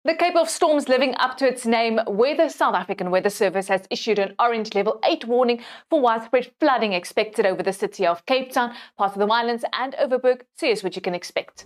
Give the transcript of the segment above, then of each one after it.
The Cape of Storms living up to its name, where the South African Weather Service has issued an orange level 8 warning for widespread flooding expected over the city of Cape Town, parts of the Highlands and Overberg. So here's what you can expect.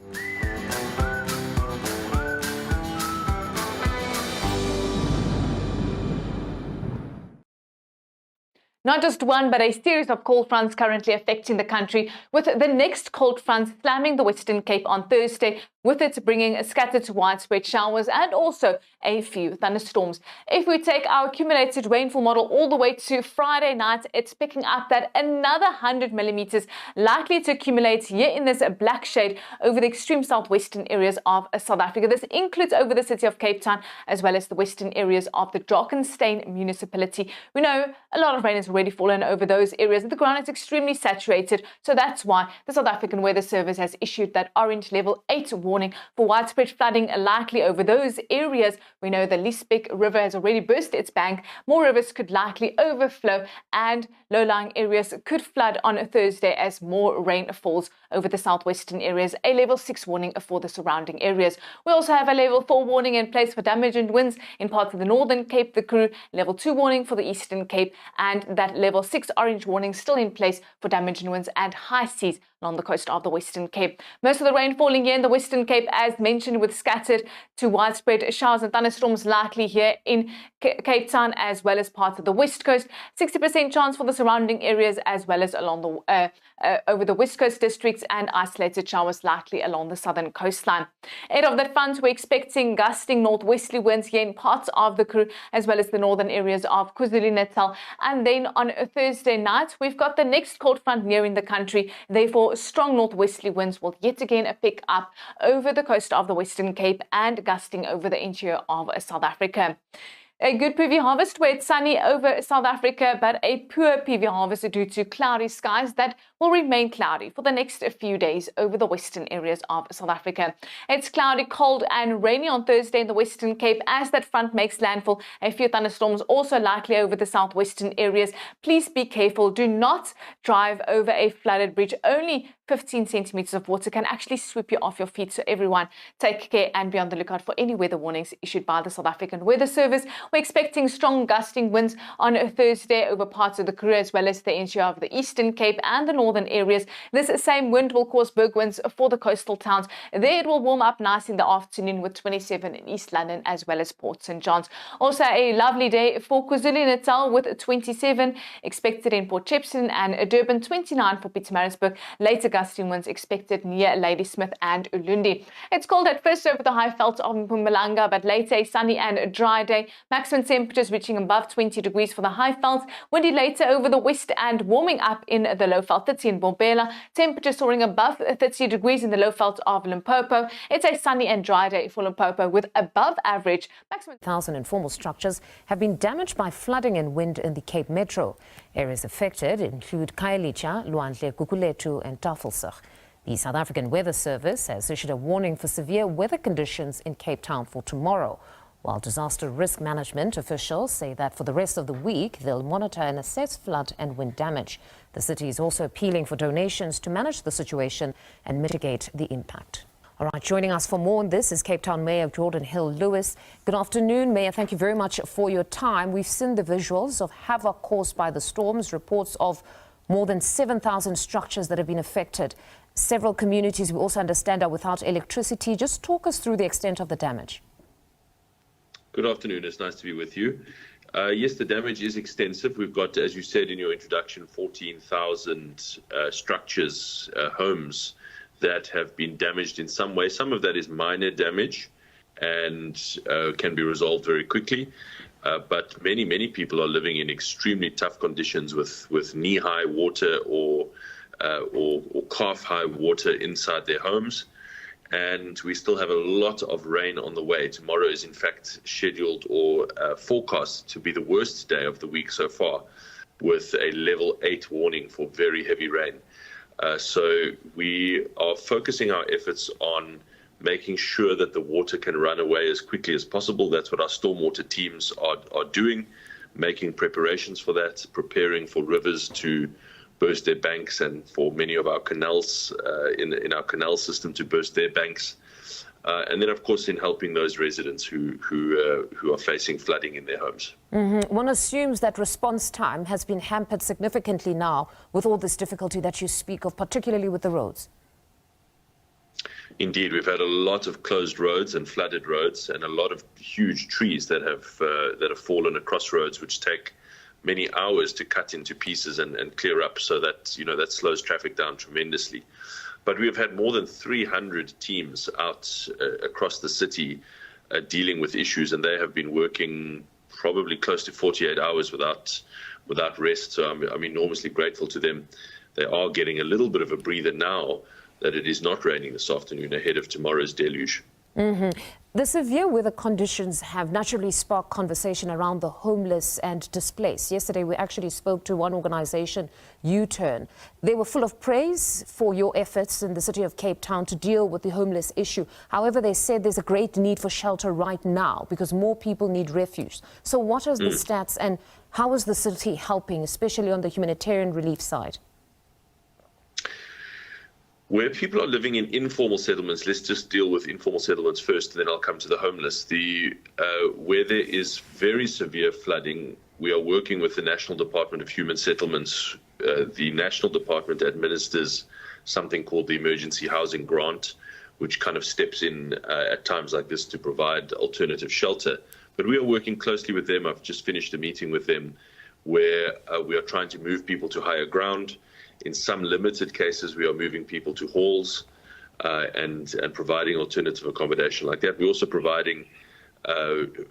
Not just one, but a series of cold fronts currently affecting the country, with the next cold front slamming the Western Cape on Thursday, with it bringing scattered to widespread showers and also a few thunderstorms. If we take our accumulated rainfall model all the way to Friday night, it's picking up that another 100 millimeters likely to accumulate here in this black shade over the extreme southwestern areas of South Africa. This includes over the city of Cape Town as well as the western areas of the Drakensberg municipality. We know a lot of rain has already fallen over those areas. The ground is extremely saturated, so that's why the South African Weather Service has issued that orange level 8 warning for widespread flooding likely over those areas. We know the Liesbeek River has already burst its bank. More rivers could likely overflow and low-lying areas could flood on Thursday as more rain falls over the southwestern areas. A level 6 warning for the surrounding areas. We also have a level 4 warning in place for damage and winds in parts of the northern Cape, the Karoo, level 2 warning for the eastern Cape, and that level 6 orange warning still in place for damage and winds and high seas along the coast of the Western Cape. Most of the rain falling here in the Western Cape, as mentioned, with scattered to widespread showers and thunderstorms likely here in Cape Town as well as parts of the West Coast. 60% chance for the surrounding areas as well as along the over the West Coast districts, and isolated showers likely along the southern coastline. Ahead of that front, we're expecting gusting northwesterly winds here in parts of the Karoo as well as the northern areas of KwaZulu-Natal. And then on a Thursday night, we've got the next cold front nearing the country. Therefore, strong northwesterly winds will yet again pick up over the coast of the Western Cape and gusting over the interior of South Africa. A good PV harvest where it's sunny over South Africa, but a poor PV harvest due to cloudy skies that will remain cloudy for the next few days over the western areas of South Africa. It's cloudy, cold and rainy on Thursday in the Western Cape as that front makes landfall. A few thunderstorms also likely over the southwestern areas. Please be careful. Do not drive over a flooded bridge. Only 15 centimeters of water can actually sweep you off your feet. So everyone, take care and be on the lookout for any weather warnings issued by the South African Weather Service. We're expecting strong gusting winds on Thursday over parts of the Karoo as well as the interior of the Eastern Cape and the northern areas. This same wind will cause berg winds for the coastal towns. There it will warm up nice in the afternoon with 27 in East London as well as Port St. John's. Also a lovely day for KwaZulu-Natal with 27 expected in Port Shepstone and Durban, 29 for Pietermaritzburg. Later gusting winds expected near Ladysmith and Ulundi. It's cold at first over the high veld of Mpumalanga, but later a sunny and dry day. Maximum temperatures reaching above 20 degrees for the high velds. Windy later over the west and warming up in the low veld, 30 in Bombela. Temperatures soaring above 30 degrees in the low veld of Limpopo. It's a sunny and dry day for Limpopo with above average maximum. 1,000 informal structures have been damaged by flooding and wind in the Cape Metro. Areas affected include Khayelitsha, Lwandle, Gugulethu and Tafelsig. The South African Weather Service has issued a warning for severe weather conditions in Cape Town for tomorrow, while disaster risk management officials say that for the rest of the week, they'll monitor and assess flood and wind damage. The city is also appealing for donations to manage the situation and mitigate the impact. All right, joining us for more on this is Cape Town Mayor Jordan Hill-Lewis. Good afternoon, Mayor. Thank you very much for your time. We've seen the visuals of havoc caused by the storms, reports of more than 7,000 structures that have been affected. Several communities, we also understand, are without electricity. Just talk us through the extent of the damage. Good afternoon. It's nice to be with you. Yes, the damage is extensive. We've got, as you said in your introduction, 14,000 structures, homes that have been damaged in some way. Some of that is minor damage and can be resolved very quickly. But many people are living in extremely tough conditions with knee-high water or calf-high water inside their homes. And we still have a lot of rain on the way. Tomorrow is in fact scheduled or forecast to be the worst day of the week so far, with a level 8 warning for very heavy rain. So we are focusing our efforts on making sure that the water can run away as quickly as possible. That's what our stormwater teams are doing, making preparations for that, preparing for rivers to burst their banks, and for many of our canals in our canal system to burst their banks. And then, of course, in helping those residents who are facing flooding in their homes. One assumes that response time has been hampered significantly now with all this difficulty that you speak of, particularly with the roads. Indeed, we've had a lot of closed roads and flooded roads, and a lot of huge trees that have fallen across roads, which take many hours to cut into pieces and clear up. So that that slows traffic down tremendously. But we've had more than 300 teams out across the city dealing with issues, and they have been working probably close to 48 hours without rest. So I'm enormously grateful to them. They are getting a little bit of a breather now that it is not raining this afternoon ahead of tomorrow's deluge. The severe weather conditions have naturally sparked conversation around the homeless and displaced. Yesterday, we actually spoke to one organisation, U-Turn. They were full of praise for your efforts in the city of Cape Town to deal with the homeless issue. However, they said there's a great need for shelter right now because more people need refuge. So what are the stats, and how is the city helping, especially on the humanitarian relief side? Where people are living in informal settlements, let's just deal with informal settlements first, and then I'll come to the homeless. Where there is very severe flooding, we are working with the National Department of Human Settlements. The National Department administers something called the Emergency Housing Grant, which kind of steps in at times like this to provide alternative shelter. But we are working closely with them. I've just finished a meeting with them where we are trying to move people to higher ground. In some limited cases, we are moving people to halls and providing alternative accommodation like that. We're also providing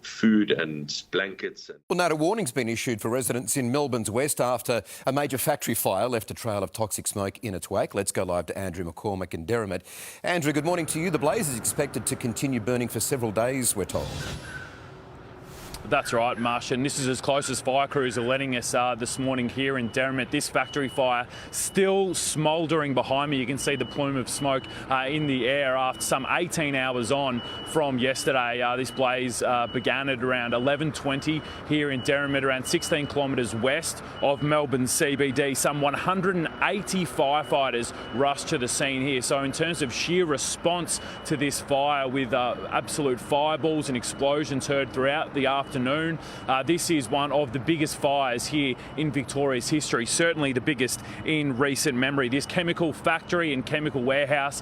food and blankets. Well, now a warning's been issued for residents in Melbourne's west after a major factory fire left a trail of toxic smoke in its wake. Let's go live to Andrew McCormick in Derrimut. Andrew, good morning to you. The blaze is expected to continue burning for several days, we're told. That's right, Marsh, and this is as close as fire crews are letting us this morning here in Derrimut. This factory fire still smouldering behind me. You can see the plume of smoke in the air after some 18 hours on from yesterday. This blaze began at around 11:20 here in Derrimut, around 16 kilometres west of Melbourne CBD. Some 180 firefighters rushed to the scene here. So in terms of sheer response to this fire, with absolute fireballs and explosions heard throughout the afternoon, this is one of the biggest fires here in Victoria's history, certainly the biggest in recent memory. This chemical factory and chemical warehouse,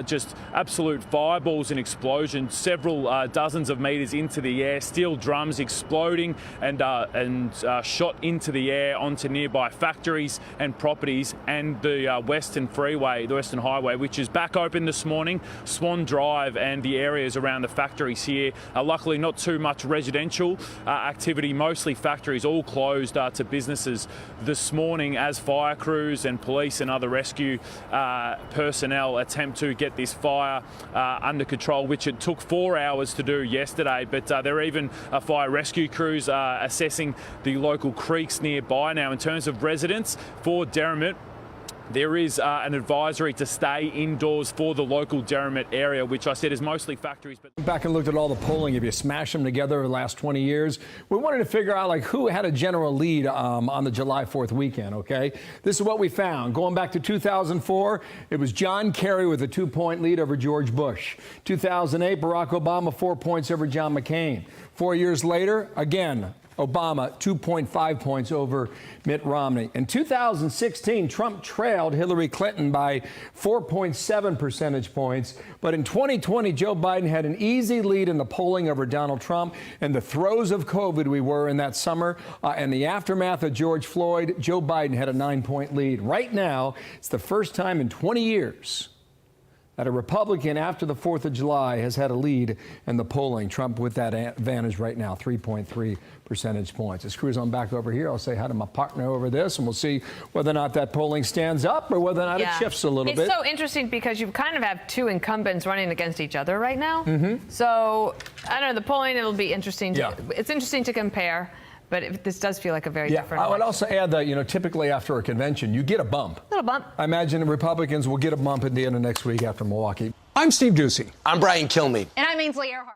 just absolute fireballs and explosions, several dozens of metres into the air, steel drums exploding and shot into the air onto nearby factories and properties, and the Western Freeway, the Western Highway, which is back open this morning. Swan Drive and the areas around the factories here are luckily not too much residential activity, mostly factories, all closed to businesses this morning as fire crews and police and other rescue personnel attempt to get this fire under control, which it took 4 hours to do yesterday. But there are even fire rescue crews assessing the local creeks nearby. Now, in terms of residents for Derrimut, there is an advisory to stay indoors for the local Derrimut area, which I said is mostly factories. But back and looked at all the polling. If you smash them together the last 20 years, we wanted to figure out who had a general lead on the July 4th weekend. OK, this is what we found. Going back to 2004, it was John Kerry with a 2-point lead over George Bush. 2008, Barack Obama 4 points over John McCain. 4 years later, again, Obama 2.5 points over Mitt Romney. In 2016, Trump trailed Hillary Clinton by 4.7 percentage points. But in 2020, Joe Biden had an easy lead in the polling over Donald Trump. In the throes of COVID we were in that summer, and the aftermath of George Floyd, Joe Biden had a 9-point lead. Right now, it's the first time in 20 years that a Republican after the 4th of July has had a lead in the polling. Trump with that advantage right now, 3.3 percentage points. As cruise on back over here, I'll say hi to my partner over this, and we'll see whether or not that polling stands up or whether or not it shifts a little bit. It's so interesting because you kind of have two incumbents running against each other right now. So, I don't know, the polling, it'll be interesting. It's interesting to compare. But this does feel like a very different election. I would also add that, typically after a convention, you get a bump. A little bump. I imagine the Republicans will get a bump at the end of next week after Milwaukee. I'm Steve Ducey. I'm Brian Kilmeade. And I'm Ainsley Earhart.